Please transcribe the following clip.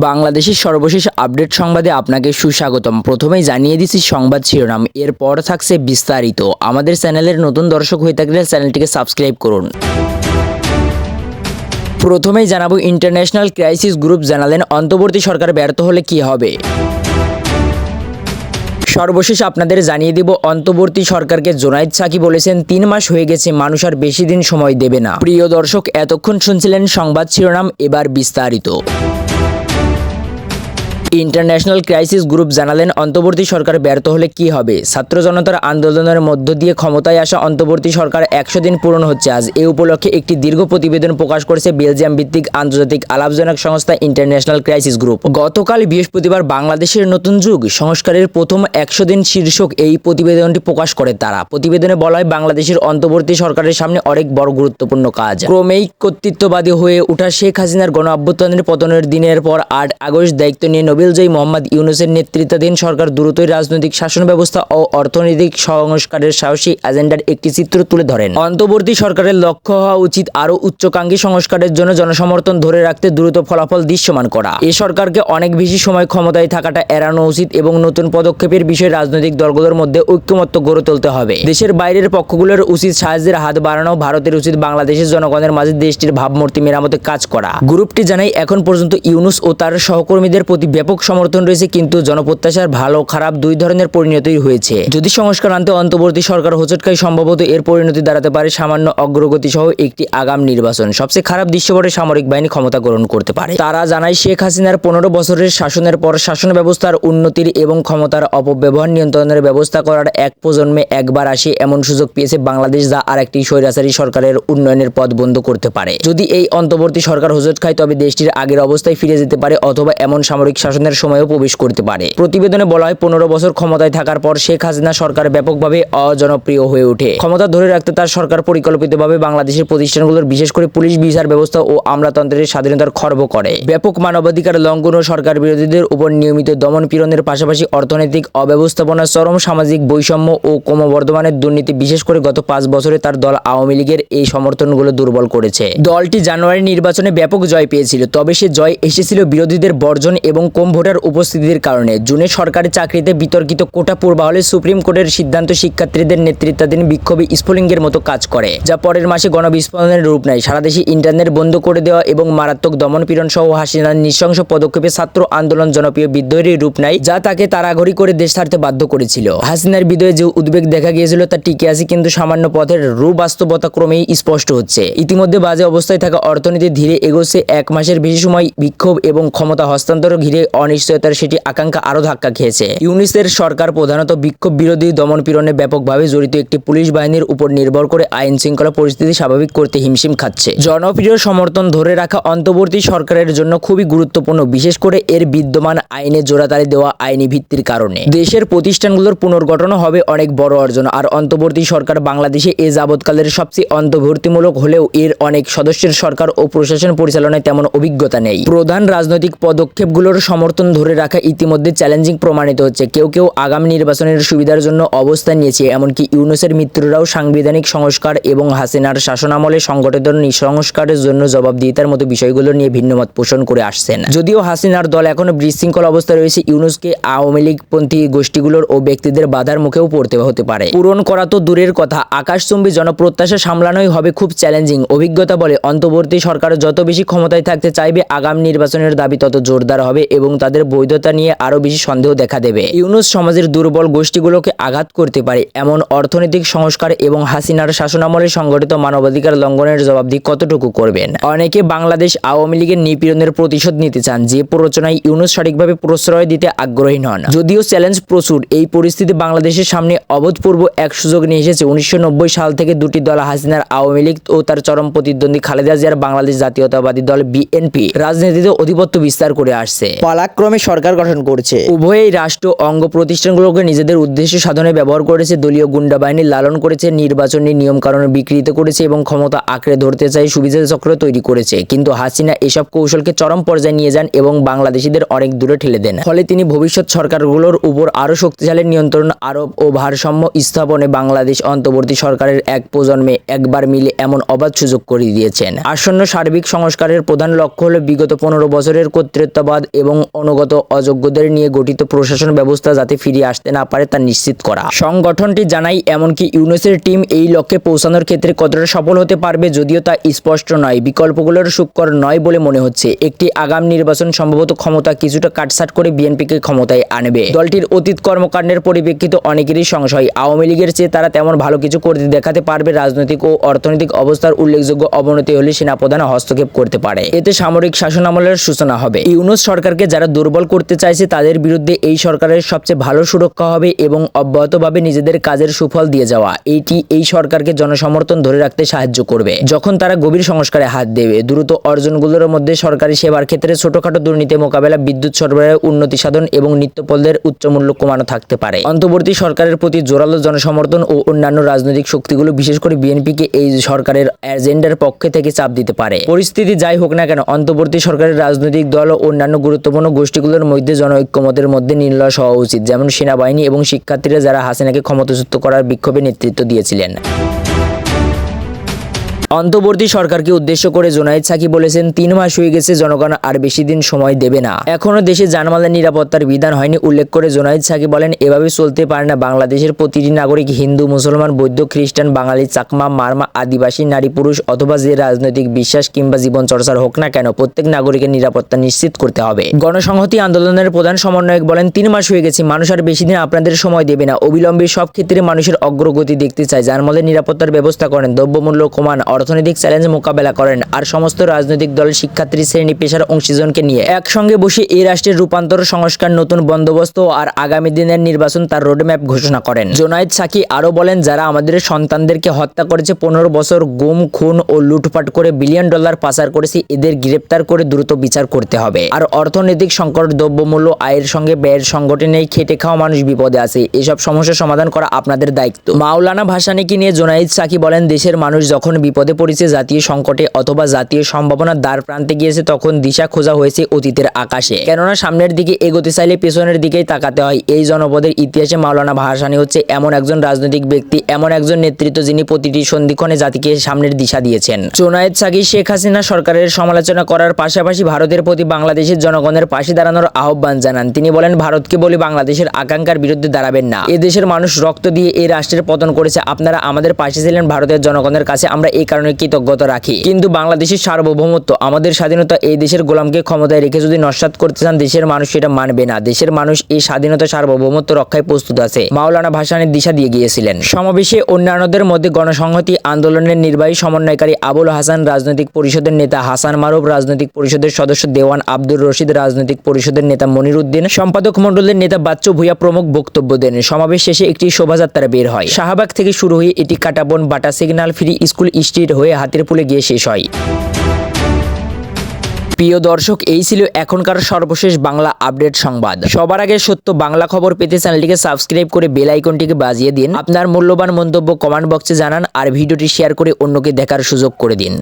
বাংলাদেশের সর্বশেষ আপডেট সংবাদে আপনাকে সুস্বাগতম। প্রথমেই জানিয়ে দিচ্ছি সংবাদ শিরোনাম, এরপর থাকছে বিস্তারিত। আমাদের চ্যানেলের নতুন দর্শক হয়ে থাকলে চ্যানেলটিকে সাবস্ক্রাইব করুন। প্রথমেই জানাবো, ইন্টারন্যাশনাল ক্রাইসিস গ্রুপ জানালেন অন্তর্বর্তী সরকার ব্যর্থ হলে কি হবে। সর্বশেষ আপনাদের জানিয়ে দিব, অন্তর্বর্তী সরকারকে জোনায়েদ সাকি বলেছেন 3 মাস হয়ে গেছে, মানুষ আর বেশি দিন সময় দেবে না। প্রিয় দর্শক, এতক্ষণ শুনছিলেন সংবাদ শিরোনাম, এবার বিস্তারিত। ইন্টারন্যাশনাল ক্রাইসিস গ্রুপ জানালেন অন্তর্বর্তী সরকার ব্যর্থ হলে কি হবে। ছাত্র জনতার আন্দোলনের মধ্য দিয়ে ক্ষমতায় আসা অন্তর্বর্তী সরকার 100 দিন পূরণ হচ্ছে আজ। এ উপলক্ষে একটি দীর্ঘ প্রতিবেদন প্রকাশ করেছে বেলজিয়াম ভিত্তিক আন্তর্জাতিক আলাপজনক সংস্থা ইন্টারন্যাশনাল ক্রাইসিস গ্রুপ। গতকাল বৃহস্পতিবার বাংলাদেশের নতুন যুগ সংস্কারের প্রথম 100 দিন শীর্ষক এই প্রতিবেদনটি প্রকাশ করে তারা। প্রতিবেদনে বলা হয়, বাংলাদেশের অন্তর্বর্তী সরকারের সামনে অনেক বড় গুরুত্বপূর্ণ কাজ। ক্রমেই কর্তৃত্ববাদী হয়ে ওঠা শেখ হাসিনার গণ অভ্যুত্থানের পতনের দিনের পর 8 আগস্ট দায়িত্ব নিয়ে নোবেলজয়ী মোহাম্মদ ইউনূসের নেতৃত্বাধীন সরকার দ্রুতই রাজনৈতিক শাসন ব্যবস্থা ও অর্থনৈতিক সংস্কারের সাহসী এজেন্ডার একটি চিত্র তুলে ধরেন। অন্তর্বর্তী সরকারের লক্ষ্য হওয়া উচিত আরও উচ্চাকাঙ্ক্ষী সংস্কারের জন্য জনসমর্থন ধরে রাখতে দ্রুত ফলাফল দৃশ্যমান করা। এ সরকারকে অনেক বেশি সময় ক্ষমতায় থাকাটা এড়ানো উচিত এবং নতুন পদক্ষেপের বিষয়ে রাজনৈতিক দলগুলোর মধ্যে ঐক্যমত্য গড়ে তুলতে হবে। দেশের বাইরের পক্ষগুলোর উচিত সাহায্যের হাত বাড়ানো। ভারতের উচিত বাংলাদেশের জনগণের মাঝে দেশটির ভাবমূর্তি মেরামতে কাজ করা। গ্রুপটি জানায়, এখন পর্যন্ত ইউনূস ও তার সহকর্মীদের প্রতি ব্যাপক সমর্থন রয়েছে, কিন্তু জনপ্রত্যাশার ভালো খারাপ দুই ধরনের পরিণতি হয়েছে। যদি সংস্কার আনতে অন্তর্বর্তী সরকার হোঁচটখায়, সম্ভবত এর পরিণতি দাঁড়াতে পারে সামান্য অগ্রগতি সহ একটি আগাম নির্বাচন। সবচেয়ে খারাপ দৃশ্যপটে সামরিক বাহিনী ক্ষমতা গ্রহণ করতে পারে। তারা জানায়, শেখ হাসিনার 15 বছরের শাসনের পর শাসন ব্যবস্থার উন্নতির এবং ক্ষমতার অপব্যবহার নিয়ন্ত্রণের ব্যবস্থা করার এক প্রজন্মে একবার আসে এমন সুযোগ পেয়েছে বাংলাদেশ, যা আরেকটি স্বৈরাচারী সরকারের উন্নয়নের পথ বন্ধ করতে পারে। যদি এই অন্তর্বর্তী সরকার হোঁচট খায়, তবে দেশটির আগের অবস্থায় ফিরে যেতে পারে অথবা এমন সামরিক শাসনের সময়ও প্রবেশ করতে পারে। প্রতিবেদনে বলা হয়, 15 বছর ক্ষমতায় থাকার পর শেখ হাসিনা সরকার ব্যাপকভাবে অজনপ্রিয় হয়ে ওঠে। ক্ষমতা ধরে রাখতে তার সরকার পরিকল্পিতভাবে বাংলাদেশের প্রতিষ্ঠানগুলোর, বিশেষ করে পুলিশ, বিচার ব্যবস্থা ও আমলাতন্ত্রের স্বাধীনতার খর্ব করে। ব্যাপক মানবাধিকার লঙ্ঘন ও সরকার বিরোধীদের উপর নিয়মিত দমন পীড়নের পাশাপাশি অর্থনৈতিক অব্যবস্থাপনা, চরম সামাজিক বৈষম্য ও ক্রমবর্ধমানের দুর্নীতি, বিশেষ করে গত 5 বছরে তার দল আওয়ামী লীগের এই সমর্থনগুলো দুর্বল করেছে। দলটি জানুয়ারি নির্বাচনে ব্যাপক জয় পেয়েছিল, তবে সে জয় এসেছিল বিরোধীদের বর্জন এবং কম ভোটার উপস্থিতির কারণে। জুনে সরকারি চাকরিতে বিতর্কিত কোটা পূর্বাহলে সুপ্রিম কোর্টের সিদ্ধান্ত শিক্ষার্থীদের নেতৃত্বাধীন বিক্ষোভে স্ফুলিঙ্গের মতো কাজ করে, যা পরের মাসে গণবিস্ফোরণের রূপ নেয়। সারা দেশে ইন্টারনেট বন্ধ করে দেওয়া এবং মারাত্মক দমনপীড়ন সহ হাসিনার নৃশংস পদক্ষেপে ছাত্র আন্দোলন জনপ্রিয় বিদ্রোহের রূপ নেয়, যা তাকে তাড়াঘড়ি করে দেশ ছাড়তে বাধ্য করেছিল। হাসিনার বিদ্রোহে যে উদ্বেগ দেখা গিয়েছিল তা টিকে আছে, কিন্তু সামান্য পথের বাস্তবতা ক্রমেই স্পষ্ট হচ্ছে। ইতিমধ্যে বাজে অবস্থায় থাকা অর্থনীতি ধীরে এগোচ্ছে। 1 মাসের বেশি সময় বিক্ষোভ এবং ক্ষমতা হস্তান্তর ঘিরে অনিশ্চয়তার সেটি আকাঙ্ক্ষা আরও ধাক্কা খেয়েছে। ইউনূসের সরকার প্রধানত বিক্ষোভ বিরোধী দমনপীড়নে ব্যাপকভাবে জড়িত একটি পুলিশ বাহিনীর উপর নির্ভর করে আইন শৃঙ্খলা পরিস্থিতি স্বাভাবিক করতে হিমশিম খাচ্ছে। জনপ্রিয় সমর্থন ধরে রাখা অন্তর্বর্তী সরকারের জন্য খুবই গুরুত্বপূর্ণ, বিশেষ করে এর বিদ্যমান আইনে জোড়াতালি দেওয়া আইনি ভিত্তির কারণে। দেশের প্রতিষ্ঠানগুলোর পুনর্গঠন হবে অনেক বড় অর্জন। আর অন্তর্বর্তী সরকার বাংলাদেশে এ যাবৎকালের সবচেয়ে অন্তর্ভুক্তিমূলক হলেও এর অনেক সদস্যের সরকার ও প্রশাসন পরিচালনায় তেমন অভিজ্ঞতা নেই। প্রধান রাজনৈতিক পদক্ষেপগুলোর সমর্থন ধরে রাখা ইতিমধ্যে চ্যালেঞ্জিং প্রমাণিত হচ্ছে। কেউ কেউ আগামী নির্বাচনের সুবিধার জন্য অবস্থান নিয়েছে, এমনকি ইউনূসের মিত্ররাও সাংবিধানিক সংস্কার এবং হাসিনার শাসনামলে সংগঠিত সংস্কারের জন্য জবাবদিহিতার মতো বিষয়গুলো নিয়ে ভিন্নমত পোষণ করে আসছেন। যদিও হাসিনার দল এখনো বিশৃঙ্খল অবস্থায় রয়েছে, ইউনূসকে আওয়ামী লীগপন্থী গোষ্ঠীগুলোর ও ব্যক্তিদের বাধার মুখেও পড়তে হতে পারে। পূরণ করা তো দূরের কথা, আকাশচুম্বী জনপ্রত্যাশা সামলানোই হবে খুব চ্যালেঞ্জিং। অভিজ্ঞতা বলে, অন্তর্বর্তী সরকার যত বেশি ক্ষমতায় থাকতে চাইবে, আগামী নির্বাচনের দাবি তত জোরদার হবে এবং তাদের বৈধতা নিয়ে আরও বেশি সন্দেহ দেখা দেবে। ইউনূস সমাজের দুর্বল গোষ্ঠীগুলোকে আঘাত করতে পারে এমন অর্থনৈতিক সংস্কার এবং হাসিনার শাসনামলে সংগঠিত মানবাধিকার লঙ্ঘনের জবাবদিহি কতটুকু করবেন। অনেকে বাংলাদেশ আওয়ামী লীগের নিপীড়নের প্রতিশোধ নিতে চান, যে প্ররোচনায় ইউনূস সঠিকভাবে প্রশ্রয় দিতে আগ্রহী নন। যদিও চ্যালেঞ্জ প্রচুর, এই পরিস্থিতি বাংলাদেশের সামনে অভূতপূর্ব এক সুযোগ নিয়ে এসেছে। 1990 সাল থেকে দুটি দল, হাসিনার আওয়ামী লীগ ও তার চরম প্রতিদ্বন্দ্বী খালেদা জিয়ার বাংলাদেশ জাতীয়তাবাদী দল বিএনপি, রাজনীতিতে আধিপত্য বিস্তার করে আসছে। পালা পালাক্রমে সরকার গঠন করছে। উভয়ই রাষ্ট্র অঙ্গ প্রতিষ্ঠানগুলোকে নিজেদের উদ্দেশ্য সাধনে ব্যবহার করেছে, দলীয় গুন্ডা বাহিনী লালন করেছে, নির্বাচনী নিয়মকানুন বিকৃত করেছে এবং ক্ষমতা আঁকড়ে ধরতে চাই সুবিধা চক্র তৈরি করেছে। কিন্তু হাসিনা এসব কৌশলকে চরম পর্যায়ে নিয়ে যান এবং বাংলাদেশিদের অনেক দূরে ঠেলে দেন। ফলে তিনি ভবিষ্যৎ সরকারগুলোর উপর আরো শক্তিশালী নিয়ন্ত্রণ আরোপ ও ভারসাম্য স্থাপনে বাংলাদেশ অন্তর্বর্তী সরকারের এক প্রজন্মে একবার মিলে এমন অবাধ সুযোগ করে দিয়েছেন। আসন্ন সার্বিক সংস্কারের প্রধান লক্ষ্য হল বিগত 15 বছরের কর্তৃত্ববাদ এবং অনুগত অযোগ্যদের নিয়ে গঠিত প্রশাসন ব্যবস্থা যাতে ফিরিয়ে আসতে না পারে তা নিশ্চিত করা। সংগঠনটি জানায় এমনকি ইউনুসের টিম এই লক্ষ্যে পৌঁছানোর ক্ষেত্রে কতটা সফল হতে পারবে যদিও তা স্পষ্ট নয়। বিকল্পগুলোর সুকর নয় বলে মনে হচ্ছে। একটি আগাম নির্বাচন সম্ভবত ক্ষমতা কিছুটা কাটছাট করে বিএনপিকে ক্ষমতায় আনবে। দলটির অতীত কর্মকাণ্ডের পরিপ্রেক্ষিতে অনেকেরই সংশয় আওয়ামী লীগের চেয়ে তারা তেমন ভালো কিছু করতে দেখাতে পারবে। রাজনৈতিক ও অর্থনৈতিক অবস্থার উল্লেখযোগ্য অবনতি হলে সেনাপ্রধান হস্তক্ষেপ করতে পারে। এতে সামরিক শাসনামলের সূচনা হবে। ইউনুস সরকারকে যারা দুর্বল করতে চাইছে তাদের বিরুদ্ধে এই সরকারের সবচেয়ে ভালো সুরক্ষা হবে এবং অব্যাহতভাবে নিজেদের কাজের সুফল দিয়ে যাওয়া। এটি এই সরকারকে জনসমর্থন ধরে রাখতে সাহায্য করবে যখন তারা গভীর সংস্কারে হাত দেবে। দ্রুত অর্জনগুলোর মধ্যে সরকারি সেবার ক্ষেত্রে ছোটখাটো দুর্নীতি মোকাবেলা, বিদ্যুৎ সরবরাহের উন্নতি সাধন এবং নিত্যপণ্যের উচ্চমূল্য কমানো থাকতে পারে। অন্তর্বর্তী সরকারের প্রতি জোরালো জনসমর্থন ও অন্যান্য রাজনৈতিক শক্তিগুলো বিশেষ করে বিএনপিকে এই সরকারের এজেন্ডার পক্ষে থেকে চাপ দিতে পারে। পরিস্থিতি যাই হোক না কেন অন্তর্বর্তী সরকারের রাজনৈতিক দল ও অন্যান্য গুরুত্বপূর্ণ গোষ্ঠীগুলোর মধ্যে জনঐক্যমতের মধ্যে নির্লস হওয়া উচিত, যেমন সেনাবাহিনী এবং শিক্ষার্থীরা যারা হাসিনাকে ক্ষমতাচ্যুত করার বিক্ষোভে নেতৃত্ব দিয়েছিলেন। অন্তর্বর্তী সরকারকে উদ্দেশ্য করে জোনায়েদ সাকি বলেছেন 3 মাস হয়ে গেছে, জনগণ আর বেশি দিন সময় দেবে না, এখনো দেশে জানমালের নিরাপত্তার বিধান হয়নি। উল্লেখ করে জোনায়েদ সাকি বলেন এভাবে চলতে পারে না। বাংলাদেশের প্রতিটি নাগরিক হিন্দু, মুসলমান, বৌদ্ধ, খ্রিস্টান, বাঙালি, চাকমা, মারমা, আদিবাসী, নারী, পুরুষ অথবা যে রাজনৈতিক বিশ্বাস কিংবা জীবন চর্চার হোক না কেন প্রত্যেক নাগরিকের নিরাপত্তা নিশ্চিত করতে হবে। গণসংহতি আন্দোলনের প্রধান সমন্বয়ক বলেন 3 মাস হয়ে গেছে, মানুষ আর বেশি দিন আপনাদের সময় দেবে না। অবিলম্বে সব ক্ষেত্রে মানুষের অগ্রগতি দেখতে চায়। জানমালের নিরাপত্তার ব্যবস্থা করেন, দ্রব্যমূল্য কমান, অর্থনৈতিক চ্যালেঞ্জ মোকাবেলা করেন আর সমস্ত রাজনৈতিক দল, শিক্ষার্থী, শ্রেণী পেশার অংশীজনকে নিয়ে একসঙ্গে বসে এই রাষ্ট্রের রূপান্তর, সংস্কার, নতুন বন্দোবস্ত আর আগামী দিনের নির্বাচন তার রোডম্যাপ ঘোষণা করেন। জোনায়েদ সাকি আরো বলেন যারা আমাদের সন্তানদেরকে হত্যা করেছে, 15 বছর গুম, খুন ও লুটপাট করে বিলিয়ন ডলার পাচার করেছে, এদের গ্রেপ্তার করে দ্রুত বিচার করতে হবে। আর অর্থনৈতিক সংকট, দ্রব্যমূল্য, আয়ের সঙ্গে ব্যয়ের সংগঠনে খেটে খাওয়া মানুষ বিপদে আছে। এসব সমস্যার সমাধান করা আপনাদের দায়িত্ব। মাওলানা ভাসানীকে নিয়ে জোনায়েদ সাকি বলেন দেশের মানুষ যখন বিপদে পড়েছে, জাতীয় সংকটে অথবা জাতীয় সম্ভাবনার দ্বার প্রান্তে গিয়েছে, তখন দিশা খোঁজা হয়েছে অতীতের আকাশে। কেননা সামনের দিকে এগোতে চাইলে পেছনের দিকেই তাকাতে হয়। এই জনপদের ইতিহাসে মাওলানা ভাসানী হচ্ছে এমন একজন রাজনৈতিক ব্যক্তি, এমন একজন নেতৃত্ব যিনি প্রতিটি সন্ধিক্ষণে জাতিকে সামনের দিশা দিয়েছেন। জোনায়েদ সাকি শেখ হাসিনা সরকারের সমালোচনা করার পাশাপাশি ভারতের প্রতি বাংলাদেশের জনগণের পাশে দাঁড়ানোর আহ্বান জানান। তিনি বলেন ভারতকে বলি বাংলাদেশের আকাঙ্ক্ষার বিরুদ্ধে দাঁড়াবেন না। এ দেশের মানুষ রক্ত দিয়ে এই রাষ্ট্রের পতন করেছে, আপনারা আমাদের পাশে ছিলেন। ভারতের জনগণের কাছে আমরা এই কারণে কৃতজ্ঞতা রাখি, কিন্তু বাংলাদেশের সার্বভৌমত্ব, আমাদের স্বাধীনতা এই দেশের গোলামকে ক্ষমতায় রেখে যদি নস্যাৎ করতে চান, দেশের মানুষ সেটা মানবে না। দেশের মানুষ এই স্বাধীনতা, সার্বভৌমত্ব রক্ষায় প্রস্তুত আছে। মাওলানা ভাসানীর দিশা দিয়ে গিয়েছিলেন। সমাবেশে অন্যান্যদের মধ্যে গণসংহতি আন্দোলনের নির্বাহী সমন্বয়কারী আবুল হাসান, রাজনৈতিক পরিষদের নেতা হাসান মারুফ, রাজনৈতিক পরিষদের সদস্য দেওয়ান আব্দুর রশিদ, রাজনৈতিক পরিষদের নেতা মনির উদ্দিন, সম্পাদক মণ্ডলের নেতা বাচ্চু ভূঁইয়া প্রমুখ বক্তব্য দেন। সমাবেশ শেষে একটি শোভাযাত্রা বের হয়। শাহবাগ থেকে শুরু হয়ে এটি কাটাবন, বাটা সিগন্যাল, ফ্রি স্কুল স্ট্রিট হয়ে হাতিরপুলে গিয়ে শেষ হয়। প্রিয় দর্শক, এই ছিল এখনকার সর্বশেষ বাংলা আপডেট সংবাদ। সবার আগে সত্য বাংলা খবর পেতে চ্যানেলটিকে সাবস্ক্রাইব করে বেল আইকনটিকে বাজিয়ে দিন। আপনার মূল্যবান মন্তব্য কমেন্ট বক্সে জানান আর ভিডিওটি শেয়ার করে অন্যকে দেখার সুযোগ করে দিন।